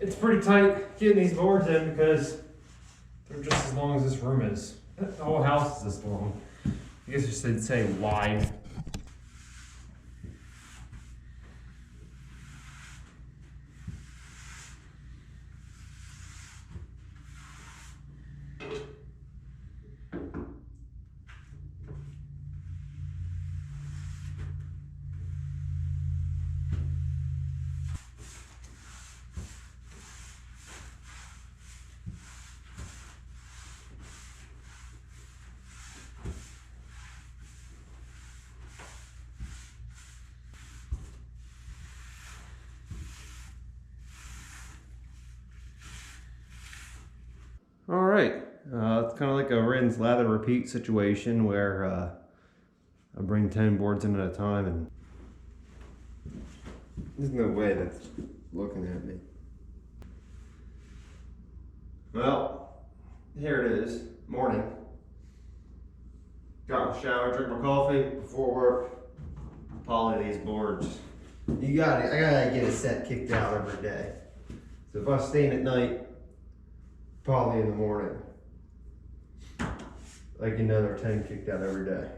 It's pretty tight getting these boards in because they're just as long as this room is. The whole house is this long. I guess you should say wide. All right, it's kind of like a rinse, lather, repeat situation where I bring 10 boards in at a time, and there's no way that's looking at me. Well, here it is, morning. Got my shower, drink my coffee before work, poly these boards. I gotta get a set kicked out every day. So if I stain at night, poly in the morning, like another 10 kicked out every day.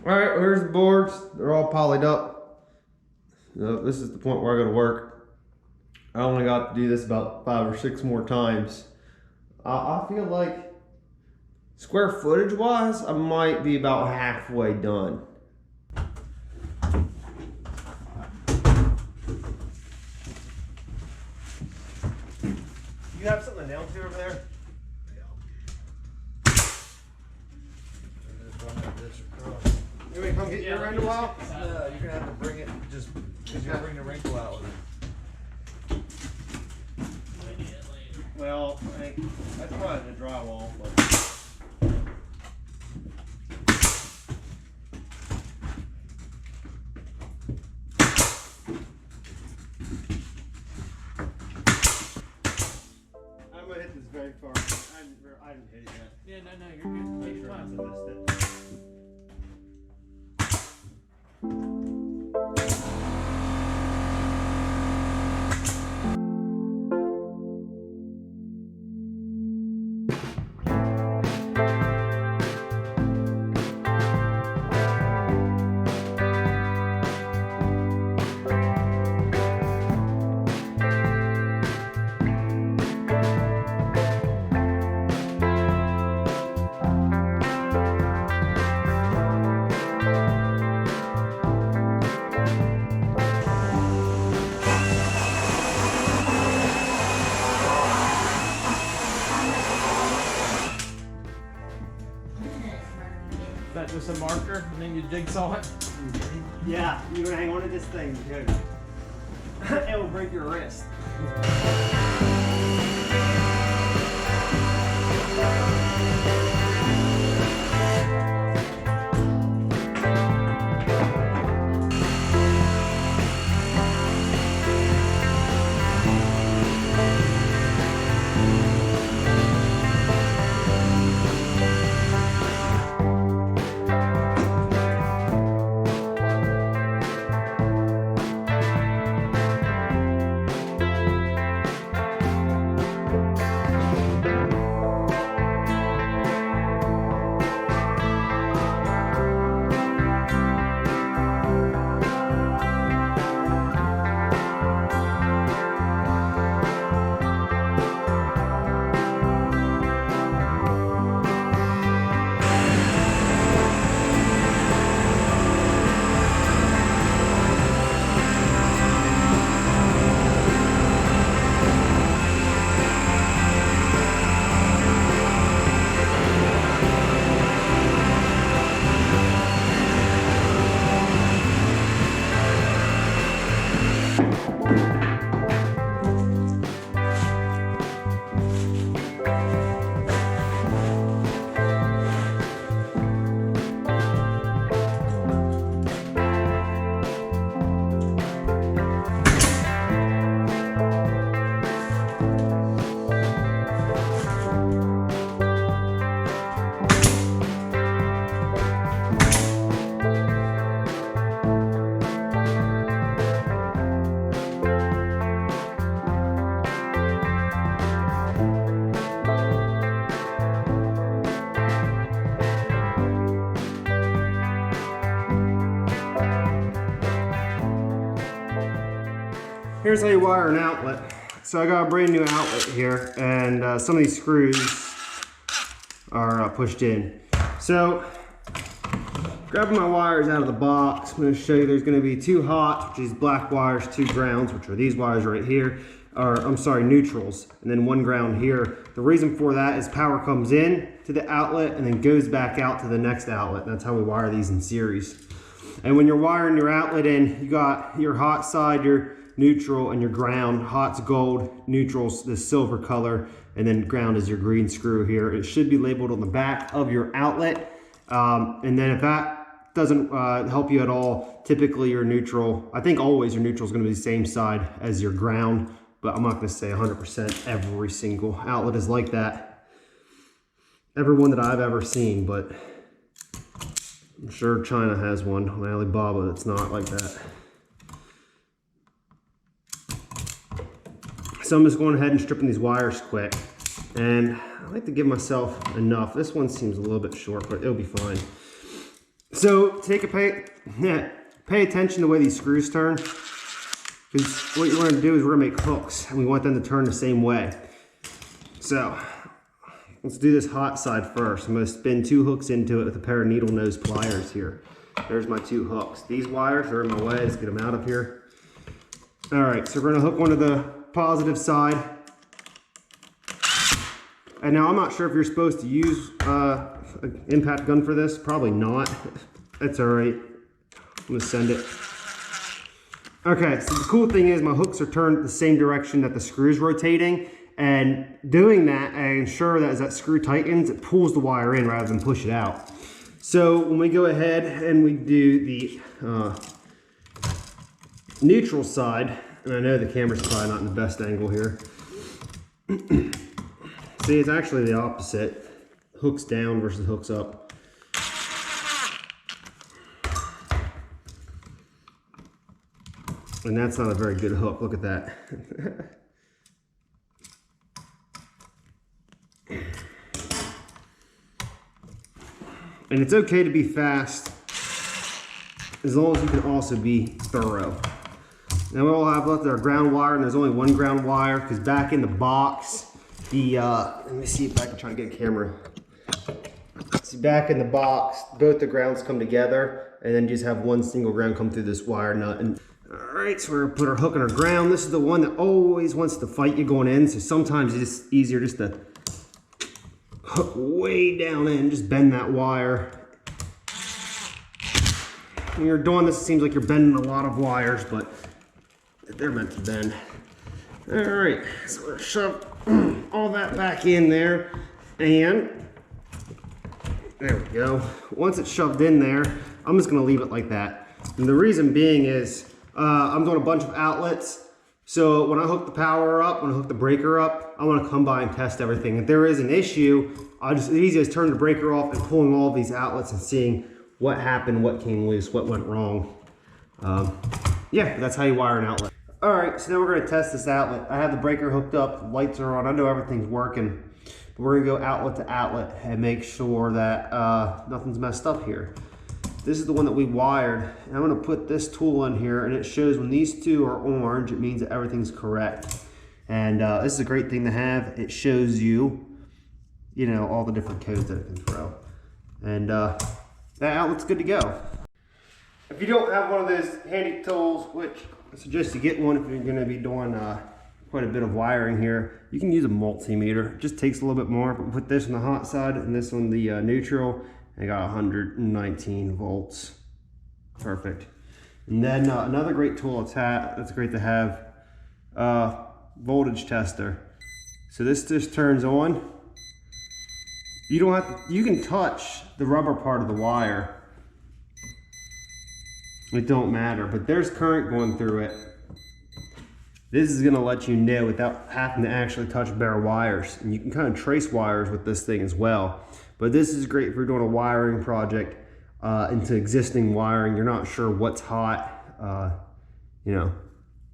All right, here's the boards. They're all polyed up. This is the point where I go to work. I only got to do this about 5 or 6 more times. I feel like square footage wise, I might be about halfway done. You have something nailed to over there? Anyway, come get your wrinkle out? No, you're gonna have to bring it just because you're bringing the wrinkle out with it. Well, that's probably the drywall, but. I'm gonna hit this very far. I didn't hit it yet. Yeah, no, you're good. Take your time. I missed it. That just a marker, and then you jigsaw it. Yeah, you can hang on to this thing, dude. It will break your wrist. Here's how you wire an outlet. So I got a brand new outlet here, and some of these screws are pushed in. So, grabbing my wires out of the box, I'm going to show you there's going to be 2 hot, which is black wires, 2 grounds, which are these wires right here, or I'm sorry, neutrals, and then 1 ground here. The reason for that is power comes in to the outlet and then goes back out to the next outlet. That's how we wire these in series. And when you're wiring your outlet in, you got your hot side, your neutral, and your ground. Hot's gold, neutral's the silver color, and then ground is your green screw here. It should be labeled on the back of your outlet. And then if that doesn't help you at all, typically your neutral, I think always your neutral is going to be the same side as your ground, but I'm not going to say 100% every single outlet is like that. Every one that I've ever seen, but I'm sure China has one on Alibaba that's not like that. So I'm just going ahead and stripping these wires quick. And I like to give myself enough. This one seems a little bit short, but it'll be fine. So pay attention to the way these screws turn. Because what you're going to do is we're going to make hooks, and we want them to turn the same way. So let's do this hot side first. I'm going to spin 2 hooks into it with a pair of needle nose pliers here. There's my 2 hooks. These wires are in my way. Let's get them out of here. All right, so we're going to hook one to the positive side. And now I'm not sure if you're supposed to use an impact gun for this. Probably not. That's all right. I'm going to send it. Okay, so the cool thing is my hooks are turned the same direction that the screw is rotating. And doing that, I ensure that as that screw tightens, it pulls the wire in rather than push it out. So when we go ahead and we do the neutral side, and I know the camera's probably not in the best angle here. See, it's actually the opposite. Hooks down versus hooks up. And that's not a very good hook. Look at that. And it's okay to be fast as long as you can also be thorough. Now we all have left our ground wire, and there's only 1 ground wire because back in the box, let me see if I can try to get a camera. See, back in the box, both the grounds come together, and then just have 1 single ground come through this wire nut. And all right, so we're gonna put our hook in our ground. This is the one that always wants to fight you going in. So sometimes it's just easier just to hook way down in, just bend that wire. When you're doing this, it seems like you're bending a lot of wires, but they're meant to bend. All right, so we're gonna shove all that back in there, and there we go. Once it's shoved in there, I'm just gonna leave it like that. And the reason being is I'm doing a bunch of outlets. So when I hook the power up, when I hook the breaker up, I want to come by and test everything. If there is an issue, it's easy as turning the breaker off and pulling all these outlets and seeing what happened, what came loose, what went wrong. Yeah, that's how you wire an outlet. All right, so now we're going to test this outlet. I have the breaker hooked up, the lights are on, I know everything's working. But we're going to go outlet to outlet and make sure that nothing's messed up here. This is the one that we wired. And I'm going to put this tool in here, and it shows when these 2 are orange, it means that everything's correct. And this is a great thing to have. It shows you, all the different codes that it can throw. And that outlet's good to go. If you don't have one of those handy tools, which I suggest you get one if you're going to be doing quite a bit of wiring here, you can use a multimeter. It just takes a little bit more. But put this on the hot side and this on the neutral. I got 119 volts. Perfect. And then another great tool that's great to have, voltage tester. So this just turns on. You don't have to, you can touch the rubber part of the wire. It don't matter, but there's current going through it. This is gonna let you know without having to actually touch bare wires. And you can kind of trace wires with this thing as well. But this is great if you're doing a wiring project into existing wiring. You're not sure what's hot,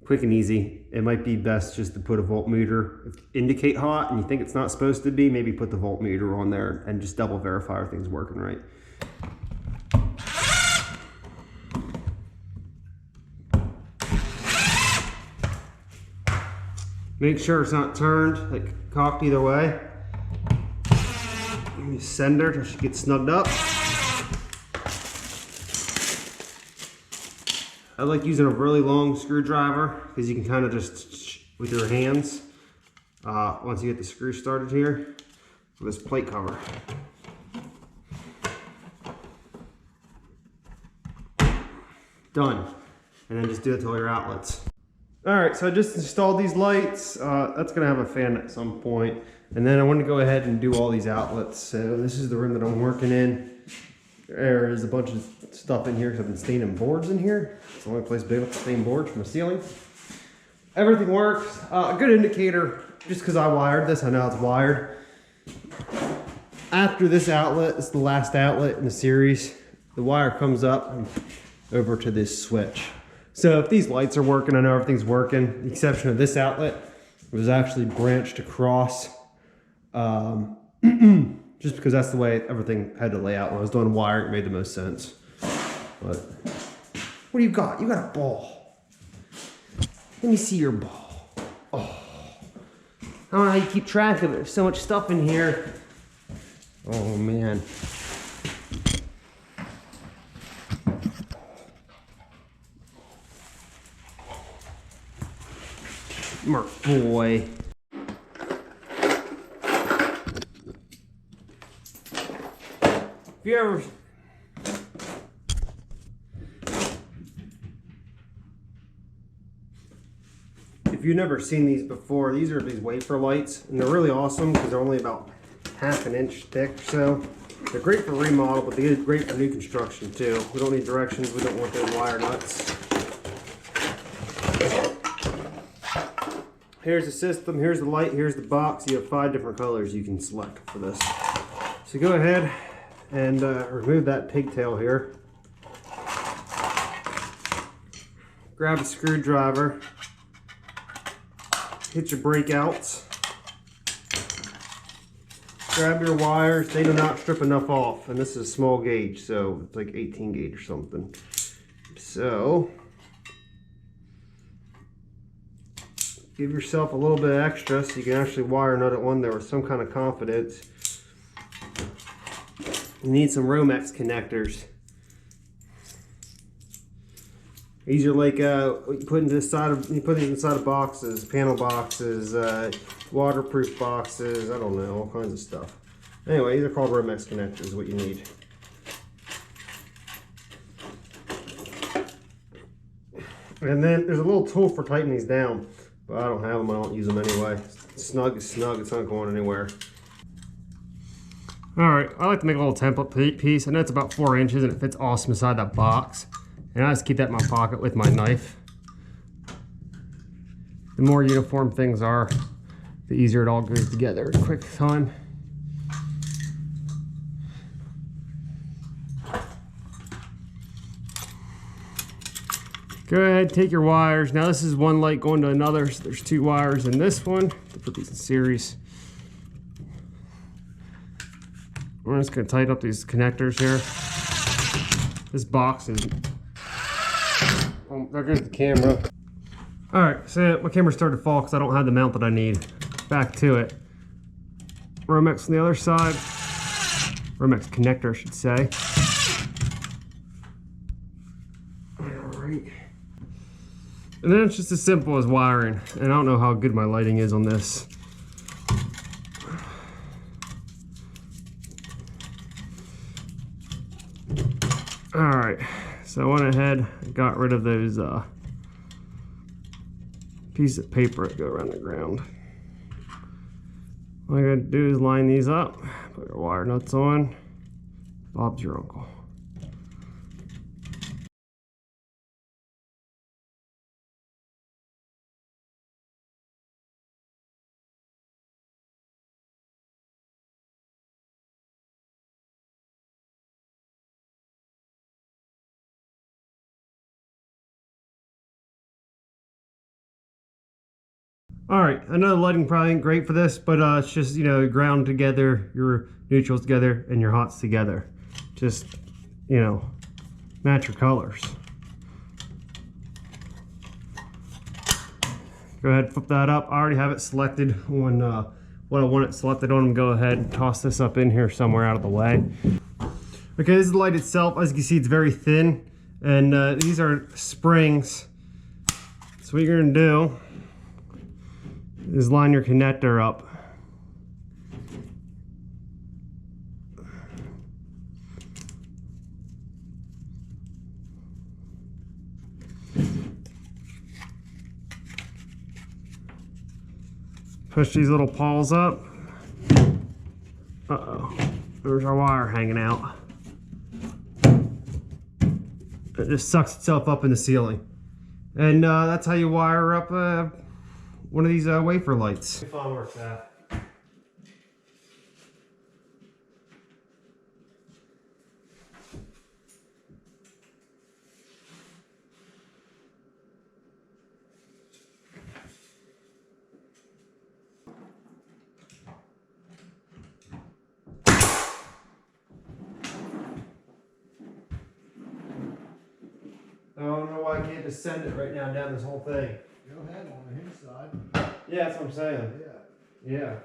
quick and easy. It might be best just to put a voltmeter, indicate hot, and you think it's not supposed to be, maybe put the voltmeter on there and just double verify everything's working right. Make sure it's not turned, like cocked either way. You send her till she gets snugged up. I like using a really long screwdriver because you can kind of just with your hands once you get the screw started here with this plate cover. Done. And then just do it to all your outlets. All right, so I just installed these lights. That's gonna have a fan at some point. And then I want to go ahead and do all these outlets. So this is the room that I'm working in. There is a bunch of stuff in here because I've been staining boards in here. It's the only place big enough to stain boards from the ceiling. Everything works. A good indicator, just because I wired this, I know it's wired. After this outlet, it's the last outlet in the series, the wire comes up and over to this switch. So if these lights are working, I know everything's working. The exception of this outlet, it was actually branched across. Just because that's the way everything had to lay out. When I was doing wiring, it made the most sense. But what do you got? You got a ball. Let me see your ball. Oh, I don't know how you keep track of it. There's so much stuff in here. Oh man. Mark boy. If you've never seen these before, these are these wafer lights, and they're really awesome because they're only about half an inch thick or so. They're great for remodel, but they're great for new construction too. We don't need directions, we don't want those wire nuts. Here's the system, here's the light, here's the box. You have 5 different colors you can select for this. So go ahead and remove that pigtail here. Grab a screwdriver, hit your breakouts, grab your wires. They do not strip enough off, and this is a small gauge, so it's like 18 gauge or something. So give yourself a little bit extra so you can actually wire nut it one there with some kind of confidence. You need some Romex connectors. These are like you put these inside of boxes, panel boxes, waterproof boxes. I don't know, all kinds of stuff. Anyway, these are called Romex connectors. What you need. And then there's a little tool for tightening these down, but I don't have them. I don't use them anyway. Snug is snug. It's not going anywhere. Alright, I like to make a little template piece. I know it's about 4 inches and it fits awesome inside that box. And I just keep that in my pocket with my knife. The more uniform things are, the easier it all goes together in a quick time. Go ahead, take your wires. Now this is one light going to another, so there's 2 wires in this one. To put these in series. We're just going to tighten up these connectors here. This box is... Oh, there goes the camera. Alright, so my camera started to fall because I don't have the mount that I need. Back to it. Romex on the other side. Romex connector, I should say. Alright. And then it's just as simple as wiring. And I don't know how good my lighting is on this. Alright, so I went ahead and got rid of those pieces of paper that go around the ground. All I gotta do is line these up, put our wire nuts on. Bob's your uncle. Alright, I know the lighting probably ain't great for this, but it's just, you know, ground together, your neutrals together, and your hots together. Just, you know, match your colors. Go ahead, flip that up. I already have it selected on what I want it selected on. I'm gonna go ahead and toss this up in here somewhere out of the way. Okay, this is the light itself. As you can see, it's very thin, and these are springs. So what you're gonna do is line your connector up. Push these little pawls up. Uh-oh, there's our wire hanging out. It just sucks itself up in the ceiling. And that's how you wire up one of these wafer lights. If I work that. I don't know why I can't just send it right now down this whole thing. Go ahead on the inside. Yeah, that's what I'm saying. Yeah. Yeah.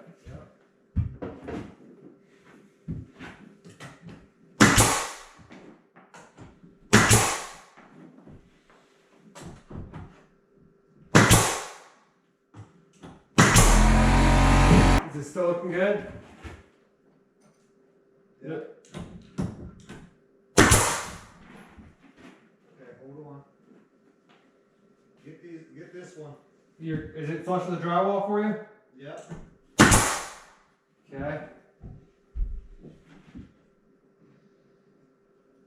Is it still looking good? Yep. Get this one. Is it flush with the drywall for you? Yep. Okay.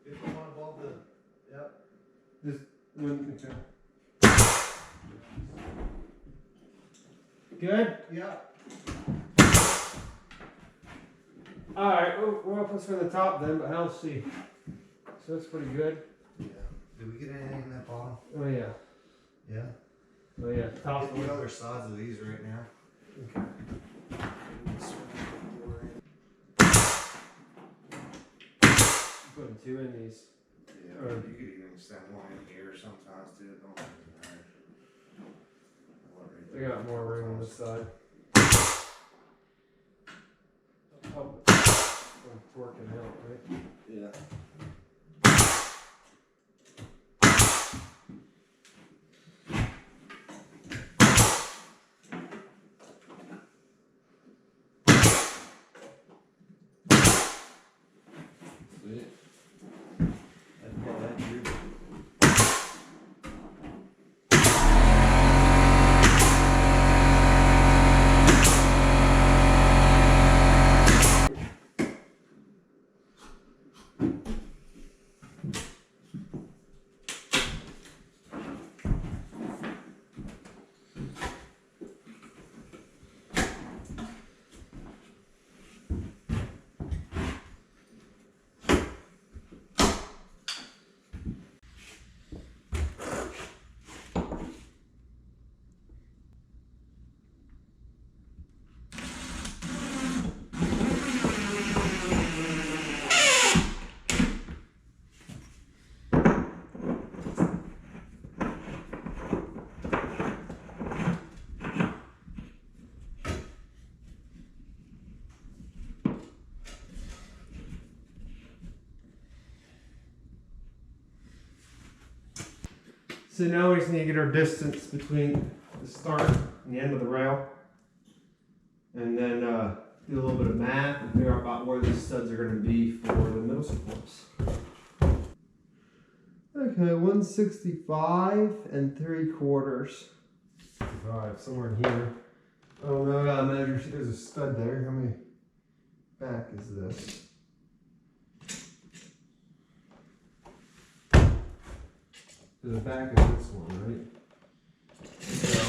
Get the one above the. Yep. This one. Okay. Good? Yep. Alright, we're gonna put some in the top then, but I'll see. So that's pretty good. Yeah. Did we get anything in that bottom? Oh yeah. Yeah. Oh yeah. Top Get the other sides of these right now. Okay. Putting two in these. Yeah, or you could even extend one in here sometimes too. Don't really matter. I got more room on this side. Oh, it's working out, right? Yeah. Sweet. That's all that do. So now we just need to get our distance between the start and the end of the rail. And then do a little bit of math and figure out about where these studs are going to be for the middle supports. Okay, 165 3/4. Alright, somewhere in here. Oh no, I gotta measure. See, there's a stud there. How many back is this? The back of this one, right? So,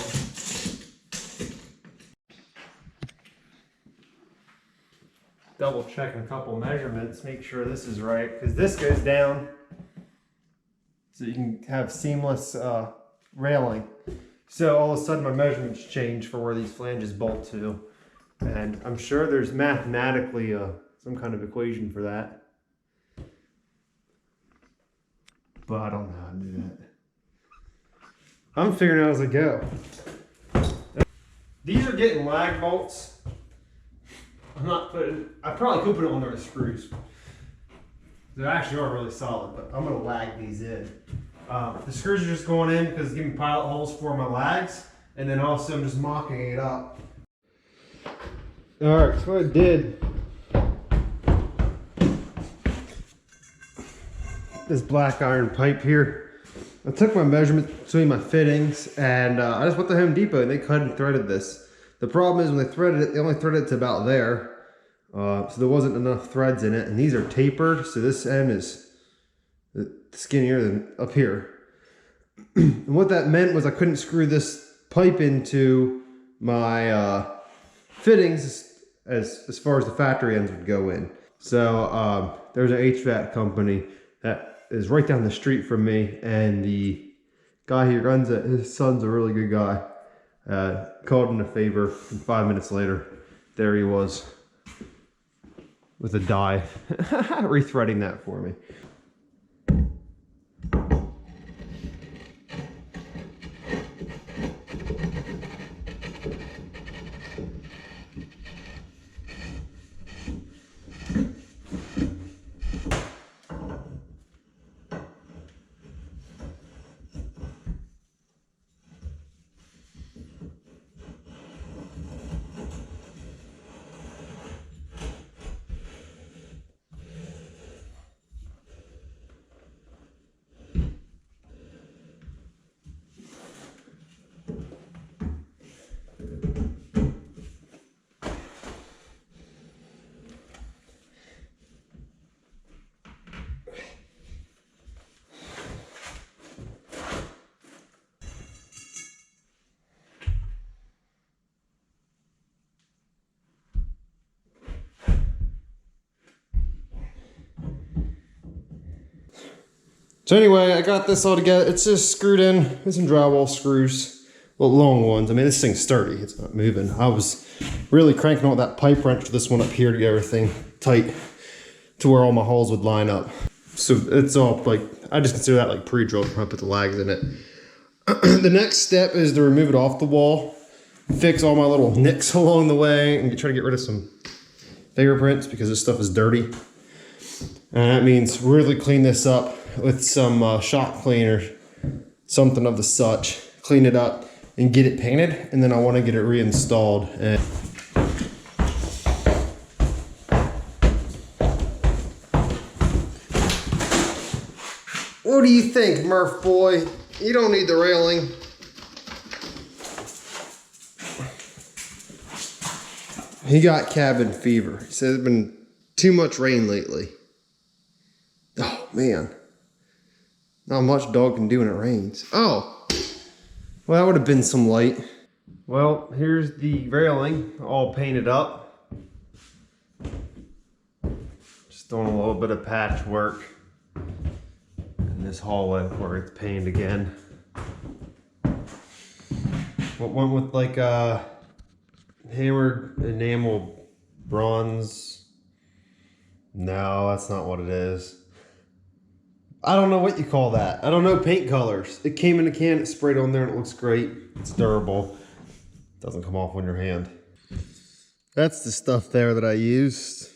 double checking a couple measurements, make sure this is right, because this goes down so you can have seamless railing. So all of a sudden my measurements change for where these flanges bolt to, and I'm sure there's mathematically some kind of equation for that. But I don't know how to do that. I'm figuring out as I go. These are getting lag bolts. I probably could put it on there with screws. They actually are really solid, but I'm gonna lag these in. The screws are just going in because it's giving pilot holes for my lags, and then also I'm just mocking it up. All right, so what I did, this black iron pipe here, I took my measurements between my fittings, and I just went to Home Depot and they cut and threaded this. The problem is when they threaded it, they only threaded it to about there. So there wasn't enough threads in it, and these are tapered, so this end is skinnier than up here. And what that meant was I couldn't screw this pipe into my fittings as far as the factory ends would go in. So there's an HVAC company that is right down the street from me, and the guy who runs it, his son's a really good guy. Called in a favor, and 5 minutes later, there he was with a die, rethreading that for me. So anyway, I got this all together. It's just screwed in with some drywall screws, well, long ones. I mean, this thing's sturdy. It's not moving. I was really cranking on that pipe wrench for this one up here to get everything tight to where all my holes would line up. So it's all like, I just consider that like pre-drilled when I put the lags in it. The next step is to remove it off the wall, fix all my little nicks along the way, and try to get rid of some fingerprints because this stuff is dirty. And that means really clean this up with some shop cleaner, something of the such, clean it up and get it painted, and then I want to get it reinstalled. And what do you think, Murph boy? You don't need the railing. He got cabin fever. He said it's been too much rain lately. Oh man. Not much dog can do when it rains. Oh, well, that would have been some light. Well, here's the railing all painted up. Just doing a little bit of patchwork in this hallway where it's painted again. What went with like hammered enamel bronze? No, that's not what it is. I don't know what you call that. I don't know paint colors. It came in a can, it's sprayed on there, and it looks great. It's durable. Doesn't come off on your hand. That's the stuff there that I used.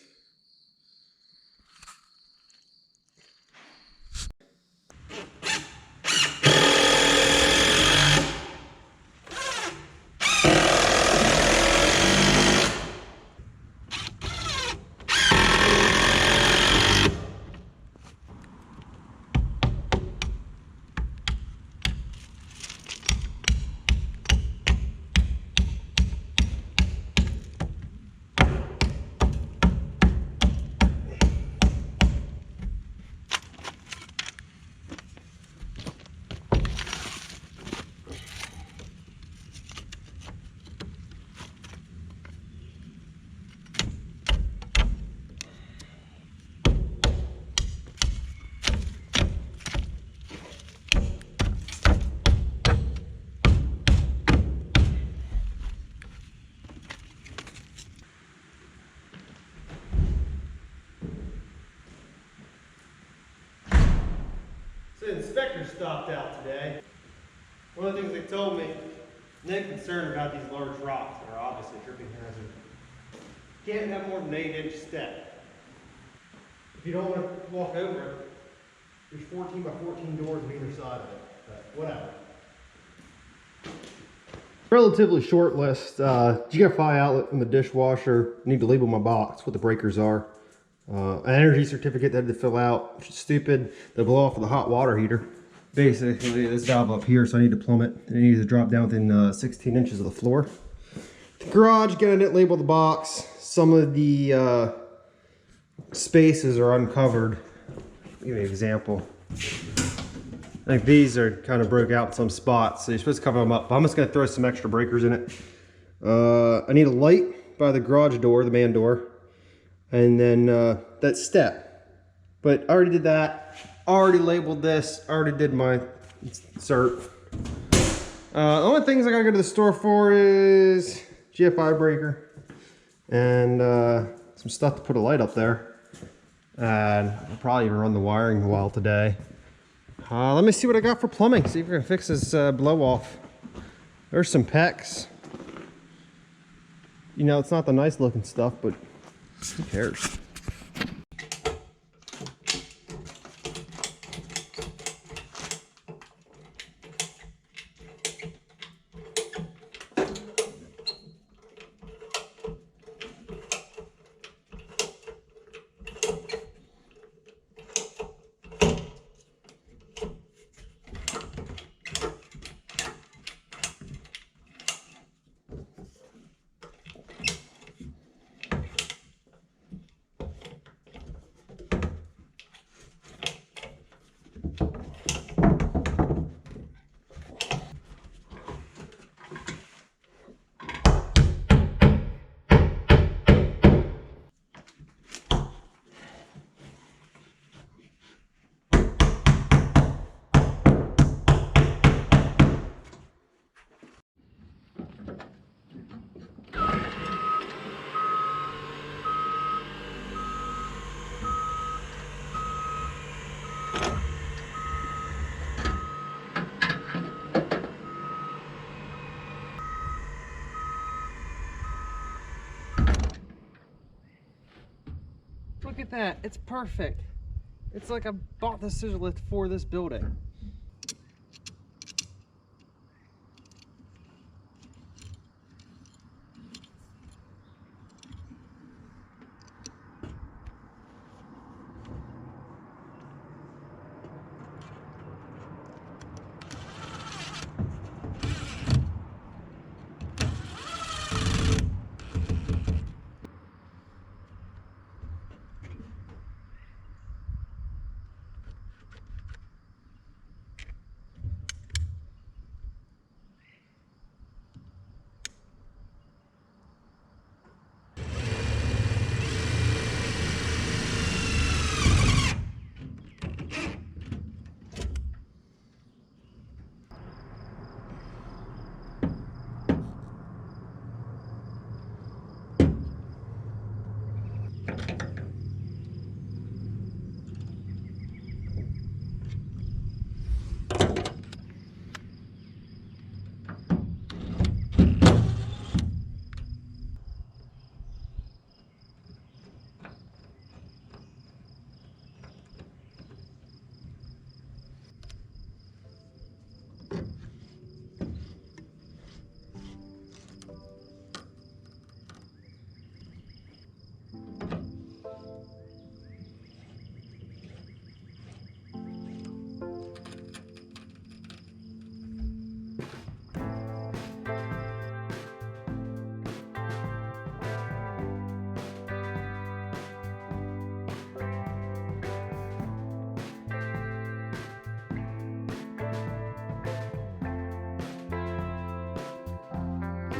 The inspector stopped out today. One of the things they told me then concerned about these large rocks that are obviously tripping hazard. Can't have more than an 8-inch step. If you don't want to walk over it, there's 14 by 14 doors on either side of it, but whatever. Relatively short list. GFI outlet from the dishwasher. Need to label my box what the breakers are. An energy certificate that I had to fill out, which is stupid. They blow off of the hot water heater. Basically, this valve up here, so I need to plumb it. And it needs to drop down within 16 inches of the floor. The garage, again, I didn't label the box. Some of the spaces are uncovered. Give me an example. I think these are kind of broke out in some spots, so you're supposed to cover them up. But I'm just going to throw some extra breakers in it. I need a light by the garage door, the man door, and then that step. But I already did that. Already labeled this. Already did my cert. The only things I gotta go to the store for is GFI breaker and some stuff to put a light up there. And I'll probably even run the wiring a while today. Let me see what I got for plumbing. See if we can fix this blow off. There's some PEX. You know, it's not the nice looking stuff, but who cares? Look at that, it's perfect. It's like I bought the scissor lift for this building.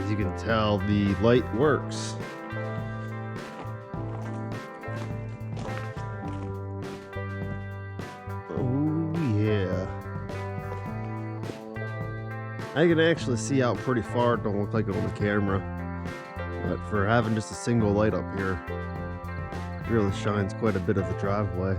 As you can tell, the light works. Oh yeah. I can actually see out pretty far. It don't look like it on the camera. But for having just a single light up here, it really shines quite a bit of the driveway.